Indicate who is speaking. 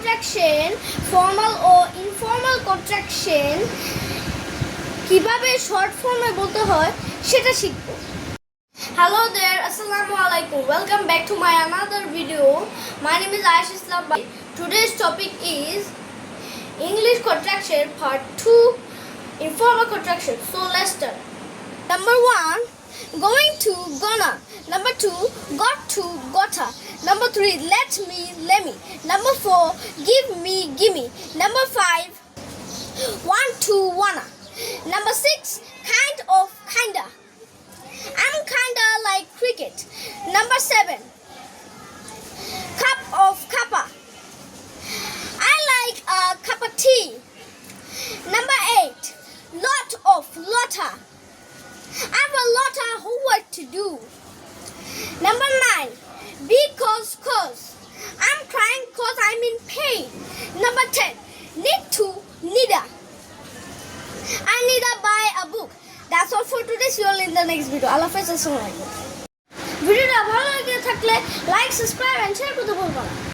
Speaker 1: contraction, formal ও informal contraction কিভাবে short ফর্মে বলতে হয় সেটা শিখব। Hello there, assalamu alaikum. Welcome back to my another video. My name is Aish Islam. Today's topic is English contraction part 2, informal contraction. So let's start. Number 1, going to, gonna. Number 2, got to, gotta. Number 3, let me. Number 4, give me, gimme. Number 5, want to, wanna. Number 6, kind of, kinda. I'm kinda like cricket. Number 7, cup of, kappa. I like a cup of tea. Number 8, lot of, lotta. I have a lot of homework to do. Number 9, because, cause. I'm crying cause I'm in pain. Number 10, need to, needa. I need to buy a book. That's all for today. See you all in the next video. Allah Hafiz. Assalamu alaikum. ভিডিওটা ভালো লাগে থাকলে like, subscribe and share করতে ভুলবেন না।